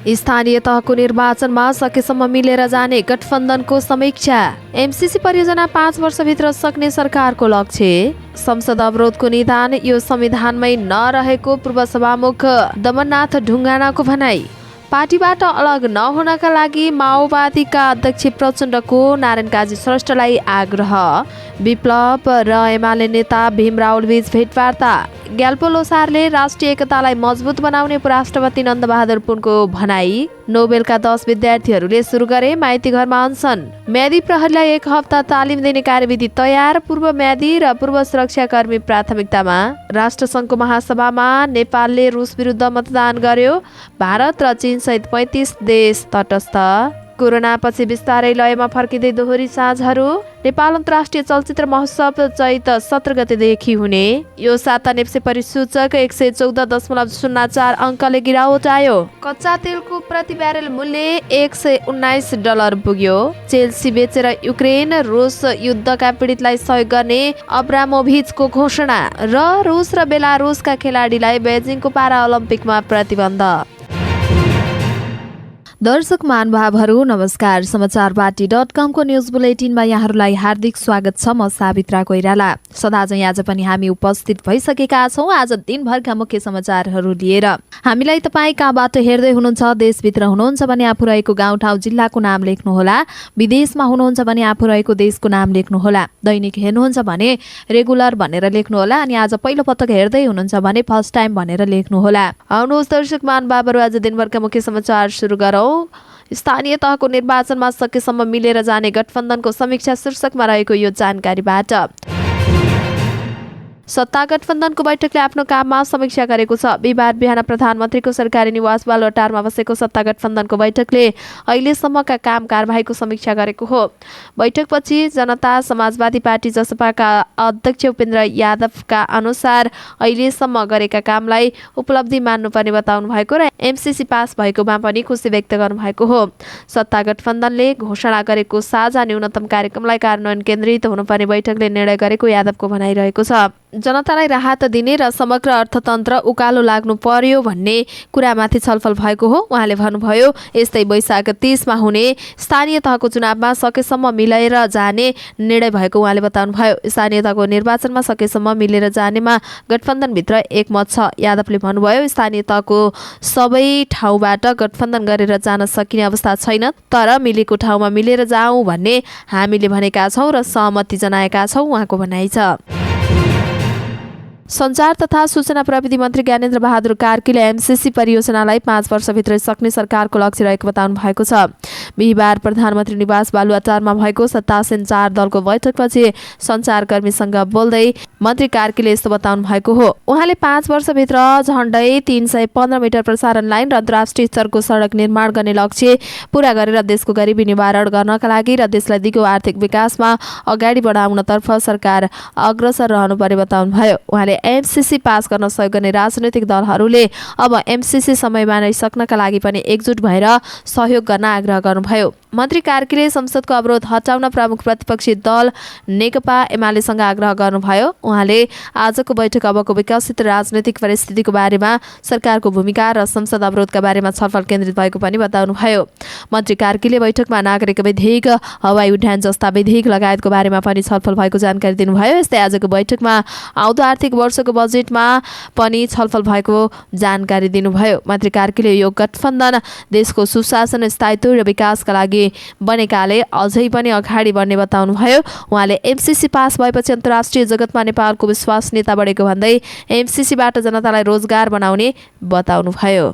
स्थानीय तहको निर्वाचनमा सकेसम्म मिलेर जाने गठबन्धनको समीक्षा। एमसीसी परियोजना 5 वर्षभित्र सक्ने सरकारको लक्ष्य। संसद अवरोधको निदान यो संविधानमै नरहेको पूर्व सभामुख दमननाथ ढुङ्गानाको भनाई। पार्टीबाट अलग नहुनका लागि माओवादीका अध्यक्ष प्रचण्डको नारायण काजी श्रेष्ठलाई आग्रह। विप्लव र एमाले नेता भीम रावल बीच भेटवार्ता। ग्याल्पो लोसारले राष्ट्रिय एकतालाई मजबुत बनाउने उपराष्ट्रपति नन्दबहादुर पुनको भनाई। नोबेलका 10 विद्यार्थीहरूले सुरु गरे माइती घरमा अनसन। म्यादी प्रहरीलाई 1 हप्ता तालिम दिने कार्यविधि तयार। पूर्व म्यादी र पूर्व सुरक्षाकर्मी प्राथमिकतामा। राष्ट्रसङ्घको महासभामा नेपालले रुस विरुद्ध मतदान गर्यो। भारत र चीन सहित 35 देश तटस्थ। कोरोनापछि बिस्तारै लयमा फर्किँदै दोहोरी साँझहरू। नेपाल अन्तर्राष्ट्रिय चलचित्र महोत्सव चैत 17 गतेदेखि हुने। यो साता नेप्से परिसूचक 114.04 अङ्कले गिरावट आयो। कच्चा तेलको प्रति ब्यारेल मूल्य $119 पुग्यो। चेल्सी बेचेर युक्रेन रुस युद्धका पीडितलाई सहयोग गर्ने अब्रामोभिचको घोषणा। र रुस र बेलारुसका खेलाडीलाई बेजिङको पारा ओलम्पिकमा प्रतिबन्ध। दर्शक महानुभावहरू नमस्कार। समाचारपाटी.com को न्युज बुलेटिनमा यहाँहरूलाई हार्दिक स्वागत छ। म सावित्रा कोइराला। सदाझै आज पनि हामी उपस्थित भइसकेका छौँ आज दिनभरका मुख्य समाचारहरू लिएर। हामीलाई तपाईँ कहाँबाट हेर्दै हुनुहुन्छ, देशभित्र हुनुहुन्छ भने आफू रहेको गाउँठाउँ जिल्लाको नाम लेख्नुहोला। विदेशमा हुनुहुन्छ भने आफू रहेको देशको नाम लेख्नुहोला। दैनिक हेर्नुहुन्छ भने रेगुलर भनेर लेख्नुहोला। अनि आज पहिलो पटक हेर्दै हुनुहुन्छ भने फर्स्ट टाइम भनेर लेख्नुहोला। आउनुहोस् दर्शक महानुभावहरू, आज दिनभरका मुख्य समाचार सुरु गरौँ। स्थानीय तहको निर्वाचनमा सकेसम्म मिलेर जाने गठबन्धनको समीक्षा शीर्षकमा रहेको यो जानकारीबाट। सत्ता गठबन्धनको बैठकले आफ्नो काममा समीक्षा गरेको छ। बिहिबार बिहान प्रधानमन्त्रीको सरकारी निवास बालुवाटारमा बसेको सत्ता गठबन्धनको बैठकले अहिलेसम्मका काम कारबाहीको समीक्षा गरेको हो। बैठकपछि जनता समाजवादी पार्टी जसपाका अध्यक्ष उपेन्द्र यादवका अनुसार अहिलेसम्म गरेका कामलाई उपलब्धि मान्नुपर्ने बताउनु भएको र एमसीसी पास भएकोमा पनि खुसी व्यक्त गर्नुभएको हो। सत्ता गठबन्धनले घोषणा गरेको साझा न्यूनतम कार्यक्रमलाई कार्यान्वयन केन्द्रित हुनुपर्ने बैठकले निर्णय गरेको यादवको भनाइरहेको छ। जनतालाई राहत दिने र समग्र अर्थतन्त्र उकालो लाग्नु पर्यो भन्ने कुरामाथि छलफल भएको हो। उहाँले भन्नुभयो, यस्तै वैशाख 30 मा हुने स्थानीय तहको चुनावमा सकेसम्म मिलेर जाने निर्णय भएको उहाँले बताउनुभयो। स्थानीय तहको निर्वाचनमा सकेसम्म मिलेर जानेमा गठबन्धनभित्र एकमत छ। यादवले भन्नुभयो, स्थानीय तहको सबै ठाउँबाट गठबन्धन गरेर जान सकिने अवस्था छैन, तर मिलेको ठाउँमा मिलेर जाउँ भन्ने हामीले भनेका छौँ र सहमति जनाएका छौँ, उहाँको भनाइ छ। सञ्चार तथा सूचना प्रविधि मन्त्री ज्ञानेन्द्र बहादुर कार्कीले एमसीसी परियोजनालाई 5 वर्षभित्र सक्ने सरकारको लक्ष्य रहेको बताउनु भएको छ। बिहिबार प्रधानमन्त्री निवास बालुवाटारमा भएको सत्ता सञ्चार दलको बैठकपछि सञ्चारकर्मीसँग बोल्दै मन्त्री कार्कीले यस्तो बताउनु भएको हो। उहाँले 5 वर्षभित्र झण्डै 315 मिटर प्रसारण लाइन र अन्तर्राष्ट्रिय स्तरको सडक निर्माण गर्ने लक्ष्य पूरा गरेर देशको गरिबी निवारण गर्नका लागि र देशलाई दिगो आर्थिक विकासमा अगाडि बढाउनतर्फ सरकार अग्रसर रहनुपर्ने बताउनुभयो। उहाँले एमसीसी पास गर्न सहयोग गर्ने राजनैतिक दलहरूले अब एमसीसी समयमा नै सक्नका लागि पनि एकजुट भएर सहयोग गर्न आग्रह गर्नुभयो। मन्त्री कार्कीले संसदको अवरोध हटाउन प्रमुख प्रतिपक्षी दल नेकपा एमालेसँग आग्रह गर्नुभयो। उहाँले आजको बैठक अबको विकसित राजनैतिक परिस्थितिको बारेमा, सरकारको भूमिका र संसद अवरोधका बारेमा छलफल केन्द्रित भएको पनि बताउनुभयो। मन्त्री कार्कीले बैठकमा नागरिक विधेयक, हवाई उड्डयन जस्ता विधेयक लगायतको बारेमा पनि छलफल भएको जानकारी दिनुभयो। यस्तै आजको बैठकमा आउँदो आर्थिक वर्षको बजेटमा पनि छलफल भएको जानकारी दिनुभयो। मन्त्री कार्कीले यो गठबन्धन देशको सुशासन, स्थायित्व र विकासका लागि बनेकाले अझै पनि अगाडि बढ्ने बताउनुभयो। उहाँले एमसीसी पास भएपछि अन्तर्राष्ट्रिय जगतमा नेपालको विश्वसनीयता बढेको भन्दै एमसीसीबाट जनतालाई रोजगार बनाउने बताउनुभयो।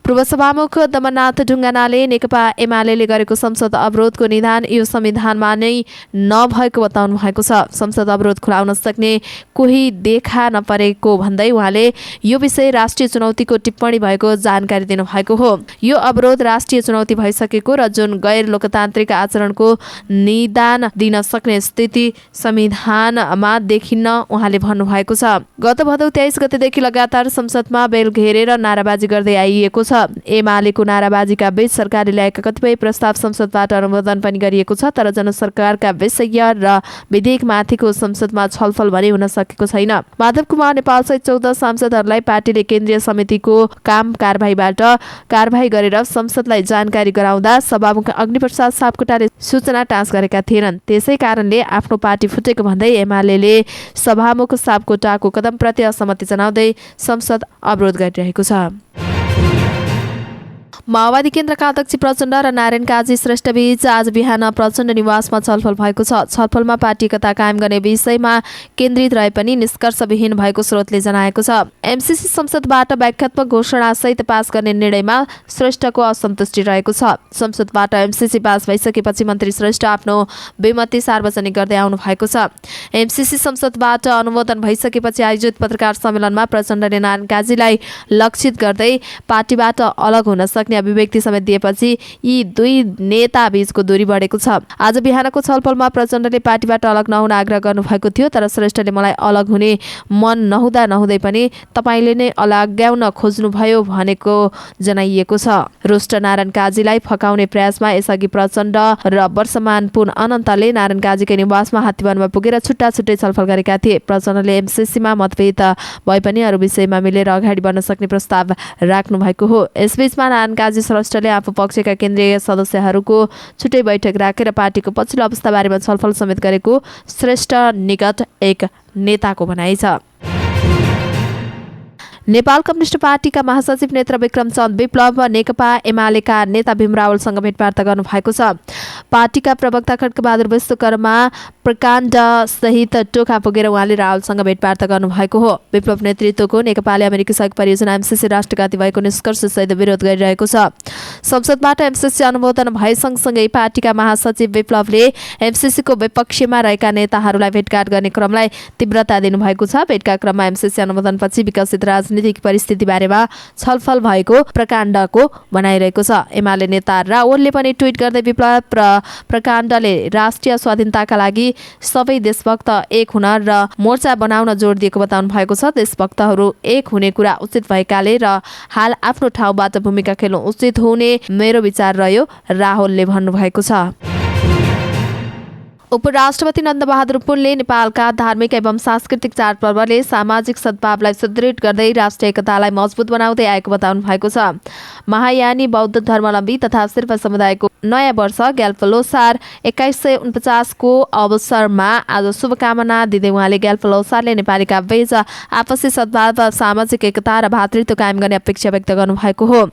पूर्व सभामुख दमननाथ ढुङ्गानाले नेकपा एमाले गरेको संसद अवरोधको निदान यो संविधानमा नै नभएको बताउनु भएको छ। संसद अवरोध खुलाउन सक्ने कोही देखा नपरेको भन्दै उहाँले यो विषय राष्ट्रिय चुनौतीको टिप्पणी भएको जानकारी दिनुभएको हो। यो अवरोध राष्ट्रिय चुनौती भइसकेको र जुन गैर लोकतान्त्रिक आचरणको निदान दिन सक्ने स्थिति संविधानमा देखिन्न उहाँले भन्नुभएको छ। गत भदौ 23 गतेदेखि लगातार संसदमा बेल घेरेर नाराबाजी गर्दै आइएको छ। एमालेको नाराबाजीका बीच सरकारले ल्याएका कतिपय प्रस्ताव संसदबाट अनुमोदन पनि गरिएको छ, तर जनसरकारका विषय र विधेयकमाथिको संसदमा छलफल भने हुन सकेको छैन। माधव कुमार नेपाल सहित 14 सांसदहरूलाई पार्टीले केन्द्रीय समितिको काम कारबाहीबाट कारबाही गरेर संसदलाई जानकारी गराउँदा सभामुख अग्निप्रसाद सापकोटाले सूचना टाँस गरेका थिएनन्। त्यसै कारणले आफ्नो पार्टी फुटेको भन्दै एमालेले सभामुख सापकोटाको कदमप्रति असहमति जनाउँदै संसद अवरोध गरिरहेको छ। माओवादी केन्द्रका अध्यक्ष प्रचण्ड र नारायण काजी श्रेष्ठ बीच आज बिहान प्रचण्ड निवासमा छलफल भएको छ। छलफलमा पार्टी एकता कायम गर्ने विषयमा केन्द्रित रहे पनि निष्कर्षविहीन भएको स्रोतले जनाएको छ। एमसीसी संसदबाट व्याख्यात्मक घोषणासहित पास गर्ने निर्णयमा श्रेष्ठको असन्तुष्टि रहेको छ। संसदबाट एमसीसी पास भइसकेपछि मन्त्री श्रेष्ठ आफ्नो बेमती सार्वजनिक गर्दै आउनु भएको छ। एमसीसी संसदबाट अनुमोदन भइसकेपछि आयोजित पत्रकार सम्मेलनमा प्रचण्डले नारायण काजीलाई लक्षित गर्दै पार्टीबाट अलग हुन सक्ने अभिव्यक्ति समेत दिएपछि यी दुई नेता बीचको दूरी बढेको छ। आज बिहानको छलफलमा प्रचण्डले पार्टीबाट अलग नहुन आग्रह गर्नुभएको थियो, तर श्रेष्ठले मलाई अलग हुने मन नहुँदै पनि तपाईले नै अलग्याउन खोज्नुभयो भनेको जनाइएको छ। रुष्ट नारायण काजीलाई फकाउने प्रयासमा यसअघि प्रचण्ड र वर्षमान पुन अनन्तले नारायण काजीकै निवासमा हात्तीवनमा पुगेर छुट्टा छुट्टै छलफल गरेका थिए। प्रचण्डले एमसीसीमा मतभेद भए पनि अरू विषयमा मिलेर अगाडि बढ्न सक्ने प्रस्ताव राख्नु भएको हो। यसबीचमा नारायण काजी श्रेष्ठले आफू पक्षका केन्द्रीय सदस्यहरूको छुट्टै बैठक राखेर पार्टीको पछिल्लो अवस्था बारेमा छलफल समेत गरेको श्रेष्ठ निकट एक नेताको भनाइ छ। नेपाल कम्युनिस्ट पार्टीका महासचिव नेत्र विक्रम चन्द विप्लव नेकपा एमालेका नेता भीम रावलसँग भेटवार्ता गर्नुभएको छ। पार्टीका प्रवक्ता खड्कबहादुर विश्वकर्मा प्रकाण्ड सहित टोखा पुगेर उहाँले रावलसँग भेटवार्ता गर्नुभएको हो। विप्लव नेतृत्वको नेकपाले अमेरिकी सहयोग परियोजना एमसीसी राष्ट्रघाती भएको निष्कर्षसहित विरोध गरिरहेको छ। संसदबाट एमसीसी अनुमोदन भए सँगसँगै पार्टीका महासचिव विप्लवले एमसीसीको विपक्षमा रहेका नेताहरूलाई भेटघाट गर्ने क्रमलाई तीव्रता दिनुभएको छ। भेटका क्रममा एमसीसी अनुमोदनपछि विकसित राजनीतिक परिस्थिति बारेमा छलफल भएको प्रकाण्डको भनाइरहेको छ। एमाले नेता रावलले पनि ट्विट गर्दै विप्लव र प्रकाण्डले राष्ट्रिय स्वाधीनताका लागि सबै देशभक्त एक हुन र मोर्चा बनाउन जोड दिएको बताउनु भएको छ। देशभक्तहरू एक हुने कुरा उचित भएकाले र हाल आफ्नो ठाउँबाट भूमिका खेल्नु उचित हुने मेरो विचार रह्यो, राहुलले भन्नुभएको छ। उपराष्ट्रपति नन्दबहादुर पुनले नेपालका धार्मिक एवं सांस्कृतिक चाडपर्वले सामाजिक सद्भावलाई सुदृढ गर्दै राष्ट्रिय एकतालाई मजबुत बनाउँदै आएको बताउनु भएको छ। महायानी बौद्ध धर्मावलम्बी तथा शेर्पा समुदायको नयाँ वर्ष ग्याल्पो लोसार 2149 को अवसरमा आज शुभकामना दिँदै उहाँले ग्याल्पो लोसारले नेपालीका बीच आपसी सद्भाव, सामाजिक एकता र भातृत्व कायम गर्ने अपेक्षा व्यक्त गर्नुभएको हो।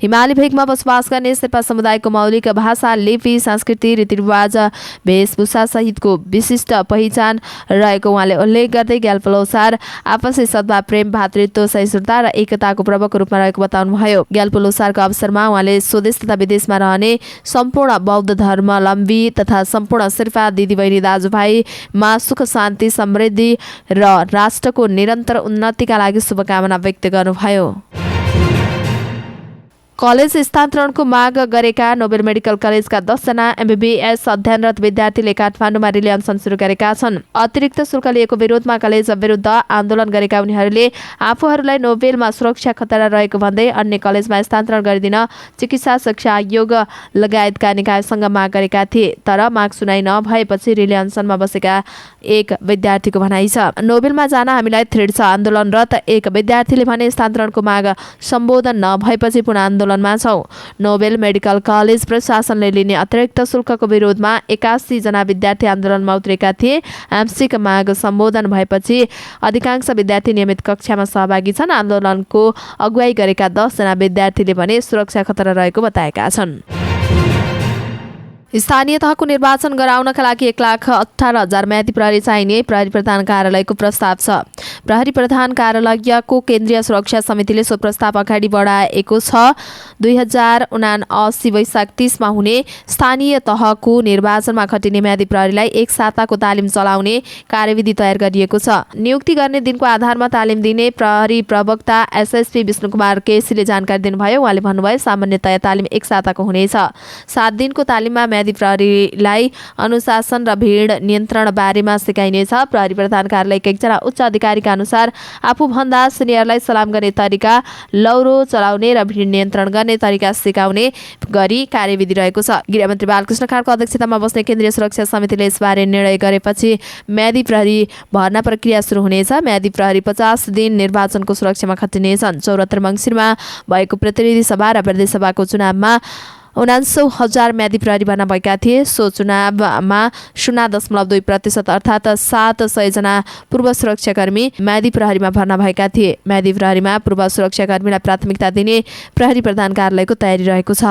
हिमाली भेगमा बसोबास गर्ने शेर्पा समुदायको मौलिक भाषा, लिपि, संस्कृति, रीतिरिवाज, वेशभूषा सहितको विशिष्ट पहिचान रहेको उहाँले उल्लेख गर्दै ग्याल्पो लोसार आपसी सद्भाव, प्रेम, भातृत्व, सहिष्णुता र एकताको पर्वको रूपमा रहेको बताउनुभयो। ग्याल्पो लोसारको अवसरमा उहाँले स्वदेश तथा विदेशमा रहने सम्पूर्ण बौद्ध धर्मावलम्बी तथा सम्पूर्ण शेर्पा दिदीबहिनी दाजुभाइमा सुख, शान्ति, समृद्धि र राष्ट्रको निरन्तर उन्नतिका लागि शुभकामना व्यक्त गर्नुभयो। कलेज स्थानान्तरणको माग गरेका नोबेल मेडिकल कलेजका 10 जना एमबीबीएस अध्ययनरत विद्यार्थीले काठमाडौँमा रिले अनसन सुरु गरेका छन्। अतिरिक्त शुल्क लिएको विरोधमा कलेज विरुद्ध आन्दोलन गरेका उनीहरूले आफूहरूलाई नोबेलमा सुरक्षा खतरा रहेको भन्दै अन्य कलेजमा स्थानान्तरण गरिदिन चिकित्सा शिक्षा आयोग लगायतका निकायसँग माग गरेका थिए, तर माग सुनाइ नभएपछि रिले अनसनमा बसेका एक विद्यार्थीको भनाइ छ। नोबेलमा जान हामीलाई थ्रेड छ। आन्दोलनरत एक विद्यार्थीले भने स्थानान्तरणको माग सम्बोधन नभएपछि पुनः आन्दोलनमा छौं। नोबेल मेडिकल कलेज प्रशासनले लिने अतिरिक्त शुल्कको विरोधमा 81 जना विद्यार्थी आन्दोलनमा उत्रेका थिए। आंशिक माग सम्बोधन भएपछि अधिकांश विद्यार्थी नियमित कक्षामा सहभागी छन्। आन्दोलनको अगुवाई गरेका 10 जना विद्यार्थीले भने सुरक्षा खतरा रहेको बताएका छन्। स्थानीय तहको निर्वाचन गराउनका लागि 1,18,000 म्यादी प्रहरी चाहिने प्रहरी प्रधान कार्यालयको प्रस्ताव छ। प्रहरी प्रधान कार्यालयको केन्द्रीय सुरक्षा समितिले सो प्रस्ताव अगाडि बढाएको छ। 2079 वैशाख 30 मा हुने स्थानीय तहको निर्वाचनमा खटिने म्यादी प्रहरीलाई 1 साताको तालिम चलाउने कार्यविधि तयार गरिएको छ। नियुक्ति गर्ने दिनको आधारमा तालिम दिने प्रहरी प्रवक्ता एसएसपी विष्णुकुमार केसीले जानकारी दिनुभयो। उहाँले भन्नुभयो, सामान्यतया तालिम 1 साताको हुनेछ। 7 दिनको तालिममा म्यादी प्रहरीलाई अनुशासन र भिड नियन्त्रण बारेमा सिकाइनेछ। प्रहरी प्रधान कार्यालयका एकजना उच्च अधिकारीका अनुसार आफूभन्दा सिनियरलाई सलाम गर्ने तरिका, लौरो चलाउने र भिड नियन्त्रण गर्ने तरिका सिकाउने गरी कार्यविधि रहेको छ। गृहमन्त्री बालकृष्ण खाँडको अध्यक्षतामा बस्ने केन्द्रीय सुरक्षा समितिले यसबारे निर्णय गरेपछि म्यादी प्रहरी भर्ना प्रक्रिया सुरु हुनेछ। म्यादी प्रहरी 50 दिन निर्वाचनको सुरक्षामा खटिनेछन्। 74 मङ्सिरमा भएको प्रतिनिधि सभा र प्रदेश सभाको चुनावमा 79,000 म्यादी प्रहरी भर्ना भएका थिए। सो चुनावमा 0.2% अर्थात् 700 जना पूर्व सुरक्षाकर्मी म्यादी प्रहरीमा भर्ना भएका थिए। म्यादी प्रहरीमा पूर्व सुरक्षाकर्मीलाई प्राथमिकता दिने प्रहरी प्रधान कार्यालयको तयारी रहेको छ।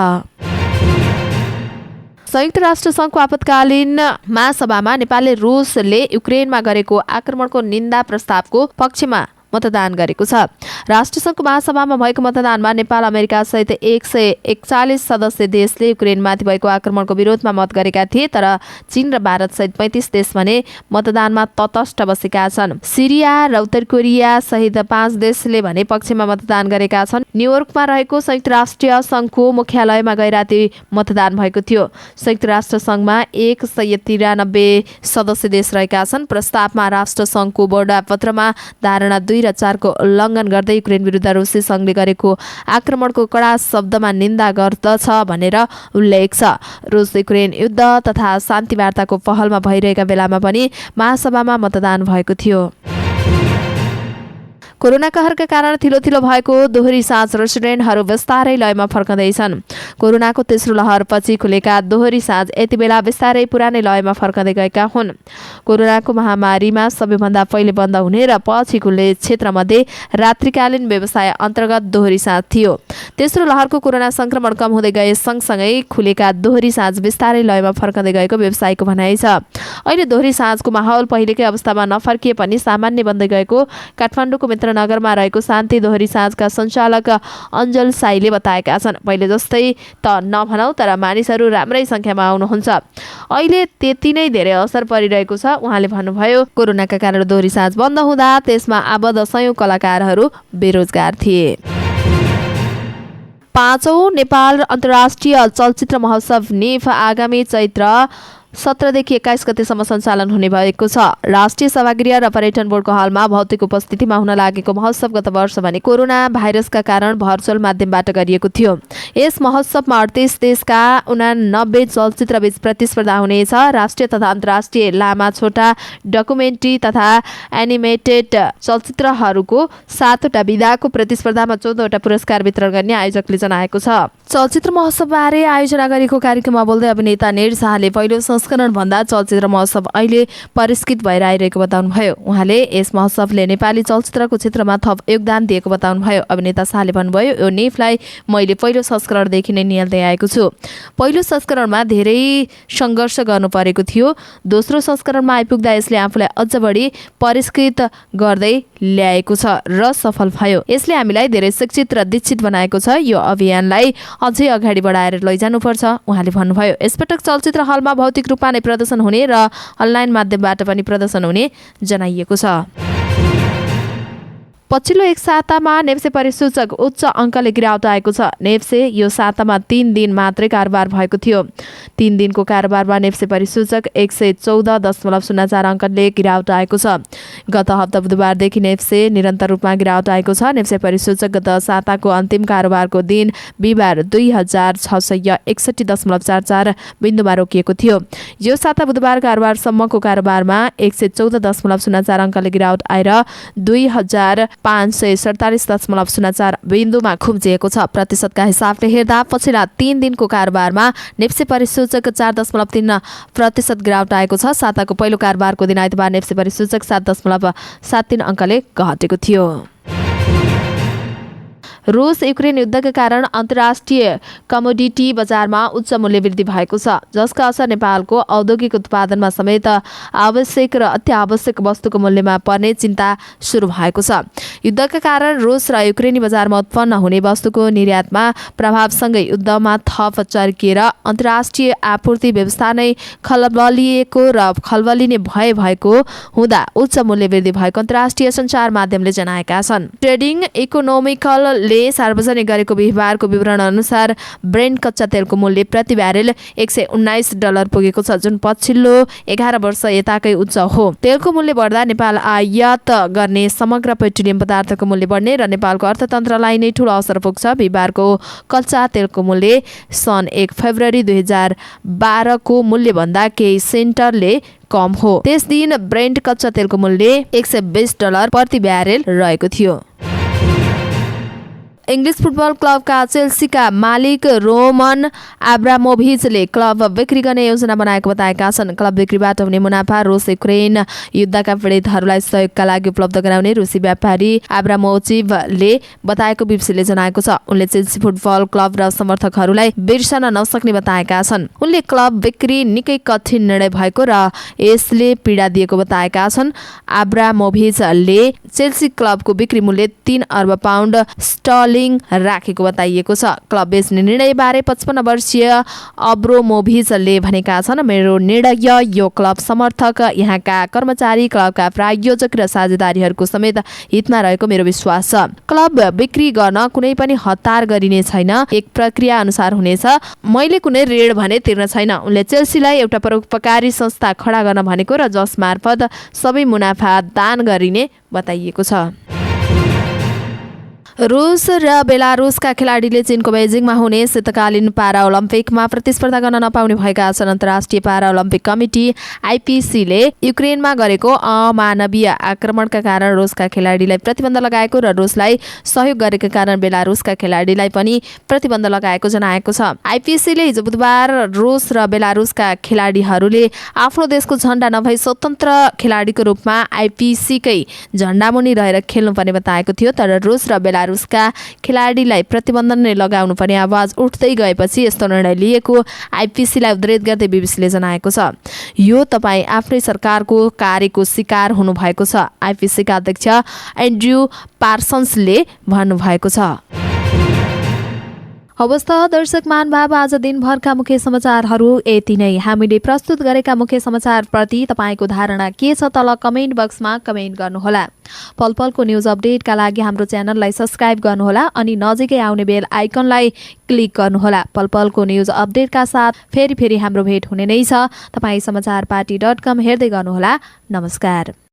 संयुक्त राष्ट्र सङ्घको आपतकालीन महासभामा नेपालले रुसले युक्रेनमा गरेको आक्रमणको निन्दा प्रस्तावको पक्षमा मतदान गरेको छ। राष्ट्रसङ्घको महासभामा भएको मतदानमा नेपाल अमेरिका सहित 141 सदस्य देशले युक्रेनमाथि भएको आक्रमणको विरोधमा मत गरेका थिए, तर चीन र भारत सहित 35 देश भने मतदानमा तटस्थ बसेका छन्। सिरिया र उत्तर कोरिया सहित 5 देशले भने पक्षमा मतदान गरेका छन्। न्युयोर्कमा रहेको संयुक्त राष्ट्र सङ्घको मुख्यालयमा गैराती मतदान भएको थियो। संयुक्त राष्ट्र सङ्घमा 193 सदस्य देश रहेका छन्। प्रस्तावमा राष्ट्र सङ्घको बडापत्रमा धारणा 2 र 4 को उल्लङ्घन गर्दै युक्रेन विरुद्ध रुसी सङ्घले गरेको आक्रमणको कडा शब्दमा निन्दा गर्दछ भनेर उल्लेख छ। रुस युक्रेन युद्ध तथा शान्ति वार्ताको पहलमा भइरहेका बेलामा पनि महासभामा मतदान भएको थियो। कोरोना कहरका कारण थिलो भएको दोहोरी साँझ रेस्टुरेन्टहरू बिस्तारै लयमा फर्कँदैछन्। कोरोनाको तेस्रो लहरपछि खुलेका दोहोरी साँझ यति बेला बिस्तारै पुरानै लयमा फर्कँदै गएका हुन्। कोरोनाको महामारीमा सबैभन्दा पहिले बन्द हुने र पछि खुल्ने क्षेत्रमध्ये रात्रिकालीन व्यवसाय अन्तर्गत दोहोरी साँझ थियो। तेस्रो लहरको कोरोना संक्रमण कम हुँदै गए सँगसँगै खुलेका दोहोरी साँझ बिस्तारै लयमा फर्कँदै गएको व्यवसायीको भनाइ छ। अहिले दोहोरी साँझको माहौल पहिलेकै अवस्थामा नफर्किए पनि सामान्य बन्दै गएको काठमाडौँको नगरमा रहेको शान्ति दोहोरी साँझका सञ्चालक अञ्जल साईले बताएका छन्। पहिले जस्तै त नभनौ, तर मानिसहरू राम्रै सङ्ख्यामा आउनुहुन्छ। अहिले त्यति नै धेरै असर परिरहेको छ। उहाँले भन्नुभयो, कोरोनाका कारण दोहोरी साँझ बन्द हुँदा त्यसमा आबद्ध 100 कलाकारहरू बेरोजगार थिए। 5औं नेपाल अन्तर्राष्ट्रिय चलचित्र महोत्सव निफ आगामी चैत्र 17 देखि 21 गतेसम्म सञ्चालन हुने भएको छ। राष्ट्रिय सभागृह र पर्यटन बोर्डको हलमा भौतिक उपस्थितिमा हुन लागेको महोत्सव गत वर्ष भने कोरोना भाइरसका कारण भर्चुअल माध्यमबाट गरिएको थियो। यस महोत्सवमा 38 देशका 89 चलचित्र बीच प्रतिस्पर्धा हुनेछ। राष्ट्रिय तथा अन्तर्राष्ट्रिय लामा छोटा डकुमेन्ट्री तथा एनिमेटेड चलचित्रहरूको 7वटा विधाको प्रतिस्पर्धामा 14वटा पुरस्कार वितरण गर्ने आयोजकले जनाएको छ। चलचित्र महोत्सवबारे आयोजना गरेको कार्यक्रममा बोल्दै अभिनेता नेर शाहले पहिलो संस्करण भन्दा चलचित्र महोत्सव अहिले परिष्कृत भएर आइरहेको बताउनुभयो। उहाँले यस महोत्सवले नेपाली चलचित्रको क्षेत्रमा थप योगदान दिएको बताउनुभयो। अभिनेता शाहले भन्नुभयो, यो निफलाई मैले पहिलो संस्करणदेखि नै निहाल्दै आएको छु। पहिलो संस्करणमा धेरै सङ्घर्ष गर्नु परेको थियो। दोस्रो संस्करणमा आइपुग्दा यसले आफूलाई अझ बढी परिष्कृत गर्दै ल्याएको छ र सफल भयो। यसले हामीलाई धेरै शिक्षित र दीक्षित बनाएको छ। यो अभियानलाई अझै अगाडि बढाएर लैजानुपर्छ, उहाँले भन्नुभयो। यसपटक चलचित्र हलमा भौतिक रूपमा नै प्रदर्शन हुने र अनलाइन माध्यमबाट पनि प्रदर्शन हुने जनाइएको छ। पछिल्लो एक सातामा नेप्से परिसूचक उच्च अङ्कले गिरावट आएको छ। नेप्से यो सातामा 3 दिन मात्रै कारोबार भएको थियो। 3 दिनको कारोबारमा नेप्से परिसूचक 114.04 अङ्कले गिरावट आएको छ। गत हप्ता बुधबारदेखि नेप्से निरन्तर रूपमा गिरावट आएको छ। नेप्से परिसूचक गत साताको अन्तिम कारोबारको दिन बिहिबार 2661.44 बिन्दुमा रोकिएको थियो। यो साता बुधबार कारोबारसम्मको कारोबारमा 114.04 अङ्कले गिरावट आएर 2547.04 बिन्दुमा खुम्चिएको छ। प्रतिशतका हिसाबले हेर्दा पछिल्ला 3 दिनको कारोबारमा नेप्से परिसूचक 4.3% गिरावट आएको छ। साताको पहिलो कारोबारको दिन आइतबार नेप्से परिसूचक 7.73 अङ्कले घटेको थियो। रुस युक्रेन युद्धका कारण अन्तर्राष्ट्रिय कमोडिटी बजारमा उच्च मूल्य वृद्धि भएको छ, जसका असर नेपालको औद्योगिक उत्पादनमा समेत आवश्यक र अत्यावश्यक वस्तुको मूल्यमा पर्ने चिन्ता सुरु भएको छ। युद्धका कारण रुस र युक्रेनी बजारमा उत्पन्न हुने वस्तुको निर्यातमा प्रभावसँगै युद्धमा थप चर्किएर अन्तर्राष्ट्रिय आपूर्ति व्यवस्था नै खलबलिएको र खलबलिने भय भएको हुँदा उच्च मूल्य वृद्धि भएको अन्तर्राष्ट्रिय सञ्चार माध्यमले जनाएका छन्। ट्रेडिङ इकोनोमिकलले ले सार्वजनिक गरेको बिहीबारको विवरण अनुसार ब्रेन्ट कच्चा तेलको मूल्य प्रति ब्यारेल $119 पुगेको छ, जुन पछिल्लो 11 वर्ष यताकै उच्च हो। तेलको मूल्य बढ्दा नेपाल आयात गर्ने समग्र पेट्रोलियम पदार्थको मूल्य बढ्ने र नेपालको अर्थतन्त्रलाई नै ठूलो असर पुग्छ। बिहीबारको कच्चा तेलको मूल्य सन् 1 फेब्रुअरी 2012 को मूल्यभन्दा केही सेन्टरले कम हो। त्यस दिन ब्रेन्ट कच्चा तेलको मूल्य $120 प्रति ब्यारेल रहेको थियो। इङ्ग्लिस फुटबल क्लबका चेल्सीका मालिक रोमन आब्रामोभिचले क्लब बिक्री गर्ने योजना बनाएको बताएका छन्। क्लब बिक्रीबाट हुने मुनाफा रुस युक्रेन युद्धका पीडितहरूलाई सहयोगका लागि उपलब्ध गराउने रुसी व्यापारी आब्रामोभिचले बताएको बीबीसीले जनाएको छ। उनले चेल्सी फुटबल क्लब र समर्थकहरूलाई बिर्सन नसक्ने बताएका छन्। उनले क्लब बिक्री निकै कठिन निर्णय भएको र यसले पीडा दिएको बताएका छन्। आब्रामोभिचले चेल्सी क्लबको बिक्री मूल्य 3 अर्ब पाउन्ड स्टर्लिङ राखेको बताइएको छ। क्लब बेच्ने निर्णयबारे 55 वर्षीय अब्रामोभिचले भनेका छन्, मेरो निर्णय यो क्लब समर्थक, यहाँका कर्मचारी, क्लबका प्रायोजक र साझेदारीहरूको समेत हितमा रहेको मेरो विश्वास छ। क्लब बिक्री गर्न कुनै पनि हतार गरिने छैन, एक प्रक्रिया अनुसार हुनेछ। मैले कुनै ऋण भने तिर्न छैन। उनले चेल्सीलाई एउटा परोपकारी संस्था खडा गर्न भनेको र जस मार्फत सबै मुनाफा दान गरिने बताइएको छ। रुस र बेलारुसका खेलाडीले चीनको बेजिङमा हुने शीतकालीन पारा ओलम्पिकमा प्रतिस्पर्धा गर्न नपाउने भएका छन्। अन्तर्राष्ट्रिय पारा ओलम्पिक कमिटी आइपिसीले युक्रेनमा गरेको अमानवीय आक्रमणका कारण रुसका खेलाडीलाई प्रतिबन्ध लगाएको र रुसलाई सहयोग गरेका कारण बेलारुसका खेलाडीलाई पनि प्रतिबन्ध लगाएको जनाएको छ। आइपिसीले हिजो बुधबार रुस र बेलारुसका खेलाडीहरूले आफ्नो देशको झण्डा नभई स्वतन्त्र खेलाडीको रूपमा आइपिसीकै झण्डामुनि रहेर खेल्नुपर्ने बताएको थियो। तर रुस र बेलारुसका खेलाडीलाई प्रतिबन्धन नै लगाउनु पर्ने आवाज उठ्दै गएपछि यस्तो निर्णय लिएको आइपिसीलाई उद्धृत गर्दै बीबीसीले जनाएको छ। यो तपाईँ आफ्नै सरकारको कार्यको शिकार हुनुभएको छ, आइपिसीका अध्यक्ष एन्ड्रयू पार्सन्सले भन्नुभएको छ। अवस्था दर्शक महानुभाव, आज दिनभरका मुख्य समाचारहरू यति नै। हामीले प्रस्तुत गरेका मुख्य समाचारप्रति तपाईँको धारणा के छ तल कमेन्ट बक्समा कमेन्ट गर्नुहोला। पल पलको न्युज अपडेटका लागि हाम्रो च्यानललाई सब्स्क्राइब गर्नुहोला अनि नजिकै आउने बेल आइकनलाई क्लिक गर्नुहोला। पल पलको न्युज अपडेटका साथ फेरि हाम्रो भेट हुने नै छ। तपाईँ समाचारपाटी.com हेर्दै गर्नुहोला। नमस्कार।